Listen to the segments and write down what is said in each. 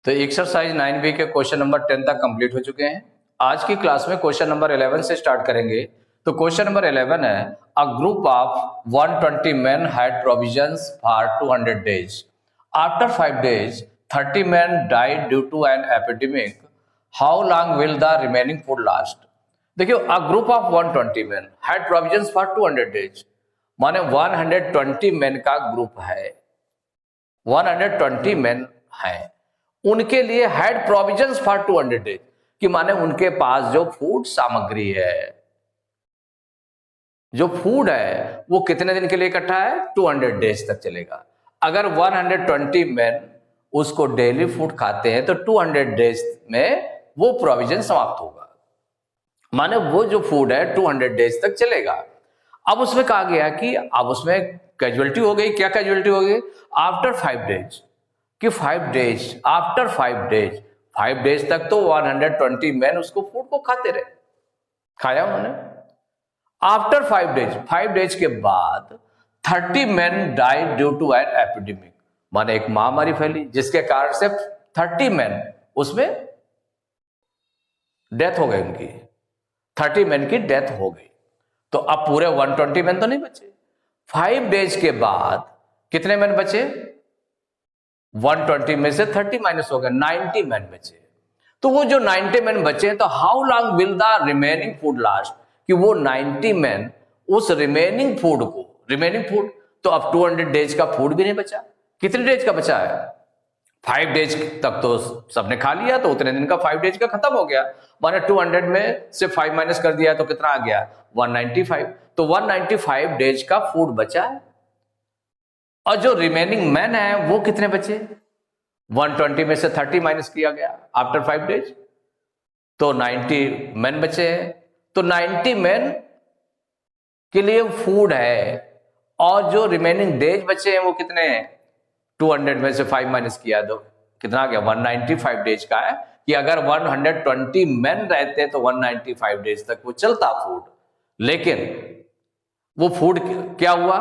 तो exercise 9B के question number 10 तक कंप्लीट हो चुके हैं। आज की क्लास में क्वेश्चन नंबर 11 से स्टार्ट करेंगे। तो क्वेश्चन नंबर 11 है, a group of 120 men had provisions for 200 days. After 5 days, 30 men died due to an epidemic. How long will the remaining food last? देखियो, a group of 120 men had provisions for 200 days, माने 120 men का group है, 120 men हैं, उनके लिए had provisions for 200 days, कि माने उनके पास जो फूड सामग्री है, जो फूड है वो कितने दिन के लिए इकट्ठा है, 200 डेज तक चलेगा। अगर 120 मैन उसको डेली फूड खाते हैं तो 200 डेज में वो प्रोविजन समाप्त होगा, माने वो जो फूड है 200 डेज तक चलेगा। अब उसमें कहा गया कि अब उसमें कैजुअलिटी हो गई। क्या कैजुअलिटी हो गई? आफ्टर 5 डेज, कि 5 डेज, आफ्टर 5 डेज तक तो 120 मैन उसको फूड को खाते रहे, खाया उन्होंने। आफ्टर 5 डेज के बाद 30 man died due to an epidemic, माने एक महामारी फैली जिसके कारण से 30 मैन उसमें डेथ हो गई, उनकी 30 मैन की डेथ हो गई। तो अब पूरे 120 मैन तो नहीं बचे। 5 डेज के बाद कितने मैन बचे? 120 में से 30 माइनस हो गया, 90 मैन बचे। तो वो जो 90 मैन बचे, तो how long will the remaining food last, कि वो 90 मैन उस रिमेनिंग फूड को, रिमेनिंग फूड तो अब 200 डेज का फूड भी नहीं बचा। कितने डेज का बचा है? 5 डेज तक तो सबने खा लिया, तो उतने दिन का 5 डेज का खत्म हो गया। माने 200 में से 5 माइनस कर दिया तो कितना आ गया? 195। तो 195 डेज का फूड बचा है। और जो रिमेनिंग मैन है वो कितने बचे? 120 में से 30 माइनस किया गया आफ्टर 5 डेज, तो 90 मैन बचे हैं। तो 90 मैन के लिए फूड है, और जो रिमेनिंग डेज बचे हैं वो कितने हैं? 200 में से 5 माइनस किया तो कितना आ गया? 195 डेज का है, कि अगर 120 मैन रहते तो 195 डेज तक वो चलता फूड। लेकिन वो फूड क्या हुआ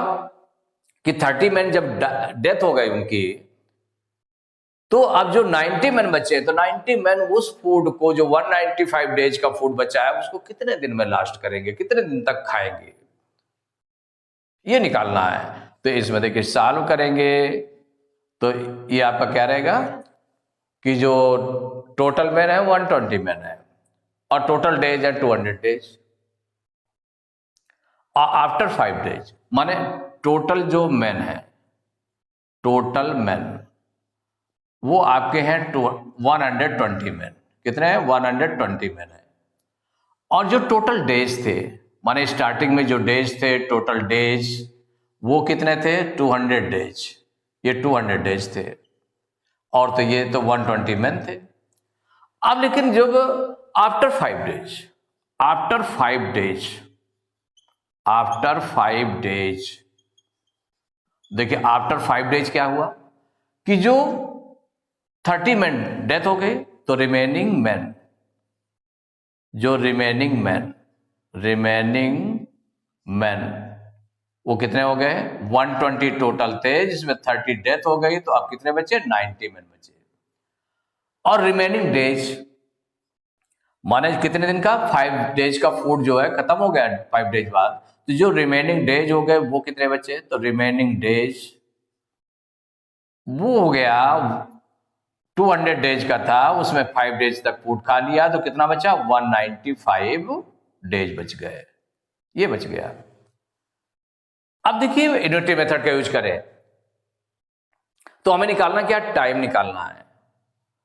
कि 30 मैन जब डेथ हो गई उनकी, तो अब जो 90 मैन बचे, तो 90 मैन उस फूड को, जो 195 डेज का फूड बचा है, उसको कितने दिन में लास्ट करेंगे, कितने दिन तक खाएंगे, ये निकालना है। तो इसमें देखिए सॉल्व करेंगे तो ये आपका क्या रहेगा कि जो टोटल मैन है 120 मैन है, और टोटल डेज है 200 डेज, और आफ्टर 5 डेज, माने टोटल जो मैन है, टोटल मैन वो आपके हैं 120 मैन। कितने हैं? 120 मैन है। और जो टोटल डेज थे, माने स्टार्टिंग में जो डेज थे, टोटल डेज वो कितने थे? 200 डेज। ये 200 डेज थे, और तो ये तो 120 मैन थे। अब लेकिन जब after 5 days, after 5 days, after 5 days, देखिए आफ्टर 5 डेज क्या हुआ कि जो 30 मैन डेथ हो गई, तो रिमेनिंग मैन, जो रिमेनिंग मैन वो कितने हो गए? 120 टोटल थे, जिसमें 30 डेथ हो गई, तो अब कितने बचे? 90 मैन बचे। और रिमेनिंग डेज माने कितने दिन का? 5 डेज का फूड जो है खत्म हो गया 5 डेज बाद, तो जो रिमेनिंग डेज हो गए वो कितने बचे? तो रिमेनिंग डेज वो हो गया 200 डेज का था, उसमें 5 डेज तक फूड खा लिया, तो कितना बचा? 195 डेज बच गए, ये बच गया। अब देखिए यूनिटी मेथड का यूज करें तो हमें निकालना क्या? टाइम निकालना है।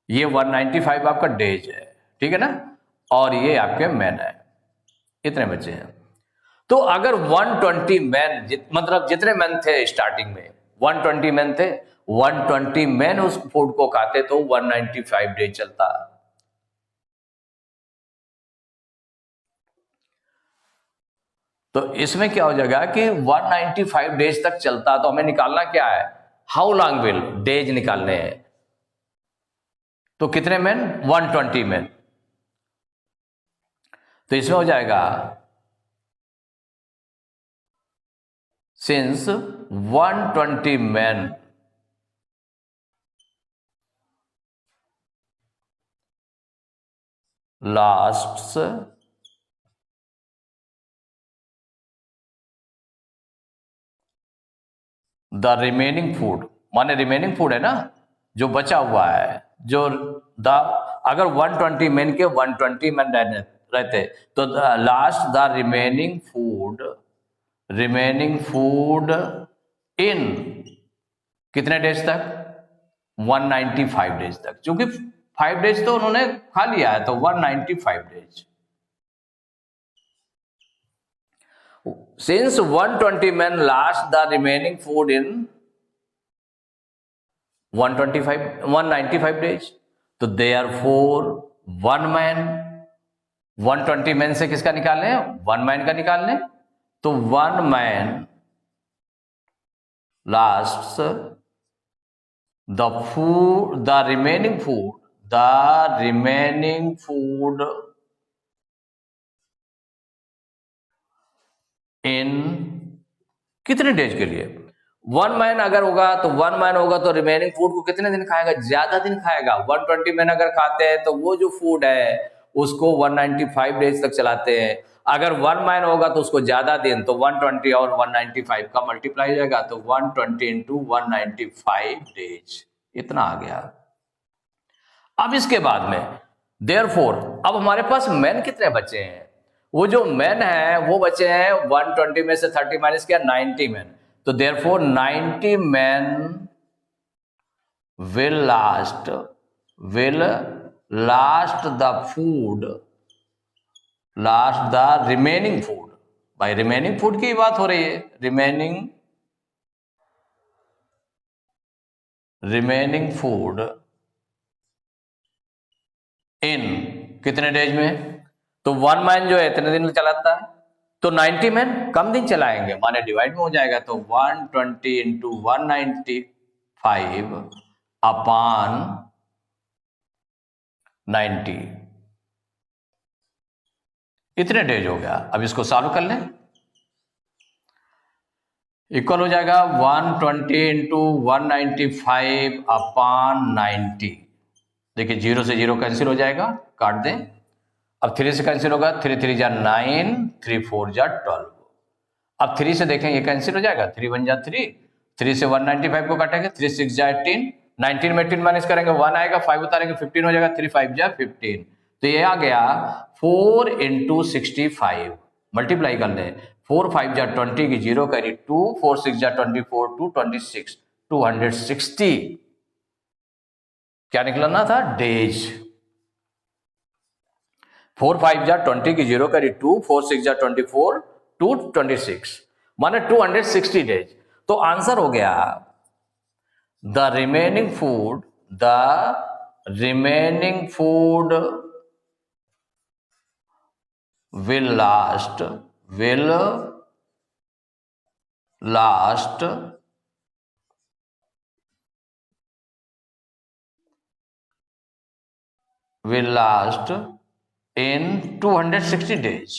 ये 195 आपका डेज है, ठीक है ना, और ये आपके मैन है, इतने बचे हैं। तो अगर 120 मैन, मतलब जितने मैन थे स्टार्टिंग में 120 मैन थे, 120 मैन उस फूड को खाते तो 195 डेज चलता। तो इसमें क्या हो जाएगा कि 195 डेज तक चलता, तो हमें निकालना क्या है? हाउ लॉन्ग विल, डेज निकालने हैं। तो कितने मैन? 120 मैन। तो इसमें हो जाएगा since 120 man lasts the remaining food, माने रिमेनिंग फूड है ना, जो बचा हुआ है, जो द अगर 120 मैन के 120 मैन रहते तो last the remaining food in कितने डेज तक, 195 डेज तक, क्योंकि 5 डेज तो उन्होंने खा लिया है, तो 195 days. Since 120 men last the remaining food in 195 days, तो therefore one man, 120 मैन से किसका निकालने, 1 मैन का निकालने, तो 1 man lasts the remaining food इन कितने डेज के लिए, 1 मैन अगर होगा तो 1 मैन होगा तो रिमेनिंग फूड को कितने दिन खाएगा, ज्यादा दिन खाएगा। 120 मैन अगर खाते हैं तो वो जो फूड है उसको 195 डेज तक चलाते हैं। अगर 1 मैन होगा तो उसको ज्यादा दिन, तो 120 और 195 का मल्टीप्लाई हो जाएगा, तो 120 इंटू 195 डेज, इतना आ गया। अब इसके बाद में देयरफॉर अब हमारे पास मैन कितने बचे हैं, वो जो मैन है वो बचे हैं 120 में से 30 माइनस किया 90 मैन, तो therefore 90 man will last the remaining food. भाई रिमेनिंग फूड की बात हो रही है, रिमेनिंग फूड इन कितने डेज में, तो 1 मैन जो है इतने दिन चलाता है, तो 90 मैन कम दिन चलाएंगे, माने डिवाइड में हो जाएगा, तो 120 इंटू 195 अपॉन 90, इतने डेज हो गया। अब इसको सॉल्व कर लें, इक्वल हो जाएगा 120 इंटू 195 अपॉन 90। देखिए 0 से 0 कैंसिल हो जाएगा, काट दें। अब 3 से कैंसिल होगा, 3 3 जा 9, 3 4 जा 12। अब 3 से देखें ये कैंसिल हो जाएगा, 3 1 जा 3, 3 से 195 को काटेंगे, 3 6 जा 18, 19 में 18 माइनस करेंगे 1 आएगा, 5 उतारेंगे 15 हो जाएगा, 3 5 जा 15, तो ये आ गया 4 इंटू 65, मल्टीप्लाई कर लें, 4 5 जा 20 की 0 करी 2, 4 6 जा 24 2 26, 260 क्या निकलना था, डेज। 4 5 जा 20 की 0 करी 2, 4 6 जा 24 2 26, माने 260 डेज। तो आंसर हो गया the remaining food will last in 260 days.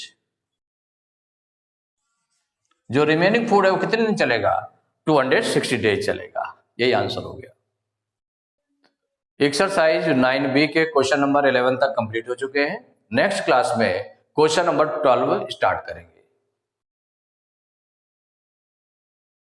जो रिमेनिंग फूड है वो कितने दिन चलेगा, 260 डेज चलेगा। यही आंसर हो गया। एक्सरसाइज 9B के क्वेश्चन नंबर 11 तक कंप्लीट हो चुके हैं। नेक्स्ट क्लास में क्वेश्चन नंबर 12 स्टार्ट करेंगे।